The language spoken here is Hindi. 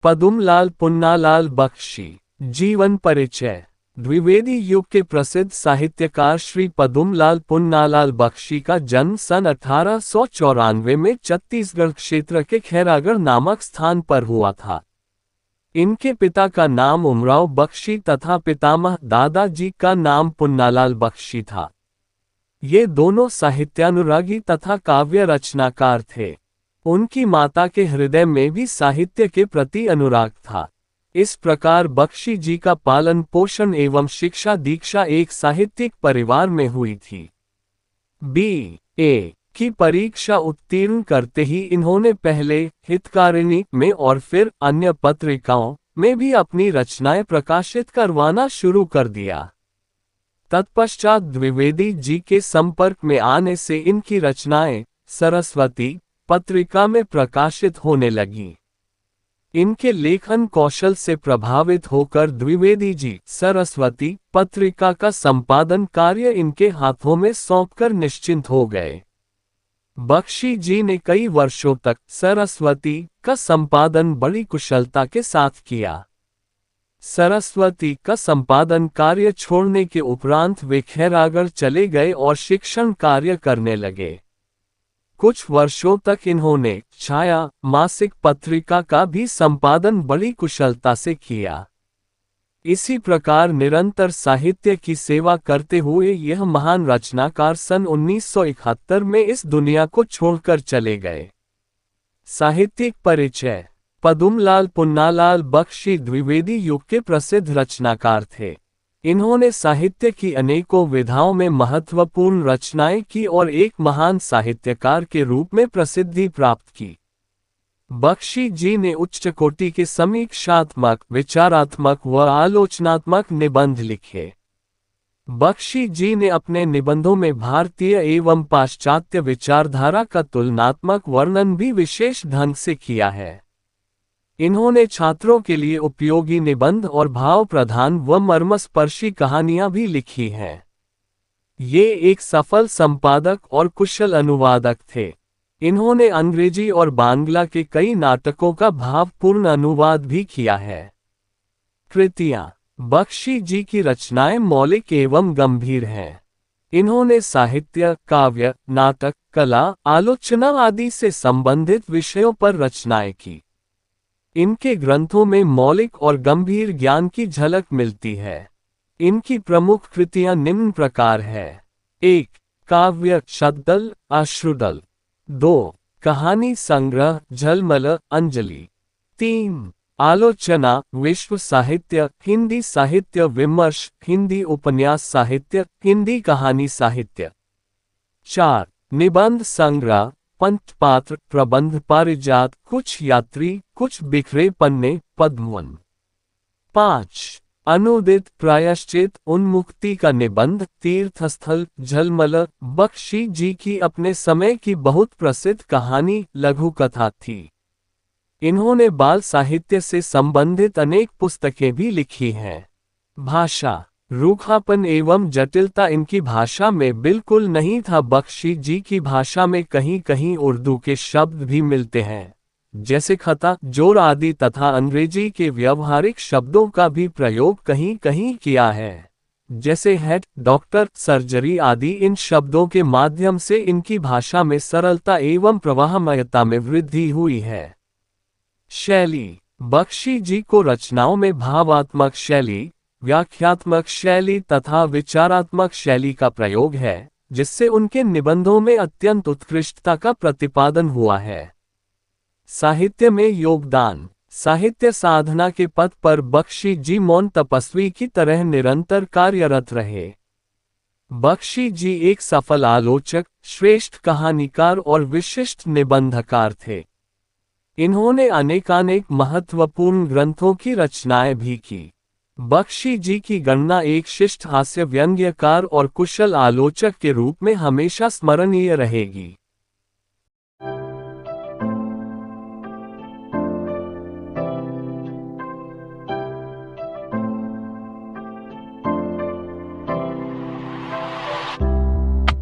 पद्मलाल पुन्नालाल बख्शी। जीवन परिचय। द्विवेदी युग के प्रसिद्ध साहित्यकार श्री पद्मलाल पुन्नालाल बख्शी का जन्म सन 1894 में छत्तीसगढ़ क्षेत्र के खैरागढ़ नामक स्थान पर हुआ था। इनके पिता का नाम उमराव बख्शी तथा पितामह दादाजी का नाम पुन्नालाल बख्शी था। ये दोनों साहित्यानुरागी तथा काव्य रचनाकार थे। उनकी माता के हृदय में भी साहित्य के प्रति अनुराग था। इस प्रकार बख्शी जी का पालन पोषण एवं शिक्षा दीक्षा एक साहित्यिक परिवार में हुई थी। B.A. की परीक्षा उत्तीर्ण करते ही इन्होंने पहले हितकारिणी में और फिर अन्य पत्रिकाओं में भी अपनी रचनाएं प्रकाशित करवाना शुरू कर दिया। तत्पश्चात द्विवेदी जी के संपर्क में आने से इनकी रचनाएं सरस्वती पत्रिका में प्रकाशित होने लगी। इनके लेखन कौशल से प्रभावित होकर द्विवेदी जी सरस्वती पत्रिका का संपादन कार्य इनके हाथों में सौंपकर निश्चिंत हो गए। बख्शी जी ने कई वर्षों तक सरस्वती का संपादन बड़ी कुशलता के साथ किया। सरस्वती का संपादन कार्य छोड़ने के उपरांत वे खैरागढ़ चले गए और शिक्षण कार्य करने लगे। कुछ वर्षों तक इन्होंने छाया मासिक पत्रिका का भी संपादन बड़ी कुशलता से किया। इसी प्रकार निरंतर साहित्य की सेवा करते हुए यह महान रचनाकार सन 1971 में इस दुनिया को छोड़कर चले गए। साहित्यिक परिचय। पद्मलाल पुन्नालाल बख्शी द्विवेदी युग के प्रसिद्ध रचनाकार थे। इन्होंने साहित्य की अनेकों विधाओं में महत्वपूर्ण रचनाएं की और एक महान साहित्यकार के रूप में प्रसिद्धि प्राप्त की। बख्शी जी ने उच्च कोटि के समीक्षात्मक, विचारात्मक व आलोचनात्मक निबंध लिखे। बख्शी जी ने अपने निबंधों में भारतीय एवं पाश्चात्य विचारधारा का तुलनात्मक वर्णन भी विशेष ढंग से किया है। इन्होंने छात्रों के लिए उपयोगी निबंध और भाव प्रधान व मर्मस्पर्शी कहानियां भी लिखी हैं। ये एक सफल संपादक और कुशल अनुवादक थे। इन्होंने अंग्रेजी और बांग्ला के कई नाटकों का भावपूर्ण अनुवाद भी किया है। कृतियां। बख्शी जी की रचनाएं मौलिक एवं गंभीर हैं। इन्होंने साहित्य, काव्य, नाटक, कला, आलोचना आदि से संबंधित विषयों पर रचनाएं की। इनके ग्रंथों में मौलिक और गंभीर ज्ञान की झलक मिलती है। इनकी प्रमुख कृतियां निम्न प्रकार है। 1. काव्य शतदल अश्रुदल। 2. कहानी संग्रह झलमल अंजलि। 3. आलोचना विश्व साहित्य, हिंदी साहित्य विमर्श, हिंदी उपन्यास साहित्य, हिंदी कहानी साहित्य। 4. निबंध संग्रह, पंचपात्र, प्रबंध पारिजात, कुछ यात्री, कुछ बिखरे पन्ने, पद्मवन। 5. अनुदित प्रायश्चित, उन्मुक्ति का निबंध, तीर्थस्थल, झलमल। बख्शी जी की अपने समय की बहुत प्रसिद्ध कहानी लघु कथा थी। इन्होंने बाल साहित्य से संबंधित अनेक पुस्तकें भी लिखी हैं। भाषा। रूखापन एवं जटिलता इनकी भाषा में बिल्कुल नहीं था। बख्शी जी की भाषा में कहीं कहीं उर्दू के शब्द भी मिलते हैं, जैसे खता, जोर आदि, तथा अंग्रेजी के व्यवहारिक शब्दों का भी प्रयोग कहीं कहीं किया है, जैसे हेड, डॉक्टर, सर्जरी आदि। इन शब्दों के माध्यम से इनकी भाषा में सरलता एवं प्रवाहमयता में वृद्धि हुई है। शैली। बख्शी जी को रचनाओं में भावात्मक शैली, व्याख्यात्मक शैली तथा विचारात्मक शैली का प्रयोग है, जिससे उनके निबंधों में अत्यंत उत्कृष्टता का प्रतिपादन हुआ है। साहित्य में योगदान। साहित्य साधना के पथ पर बख्शी जी मौन तपस्वी की तरह निरंतर कार्यरत रहे। बख्शी जी एक सफल आलोचक, श्रेष्ठ कहानीकार और विशिष्ट निबंधकार थे। इन्होंने अनेकानेक महत्वपूर्ण ग्रंथों की रचनाएं भी की। बख्शी जी की गणना एक शिष्ट हास्य व्यंग्यकार और कुशल आलोचक के रूप में हमेशा स्मरणीय रहेगी।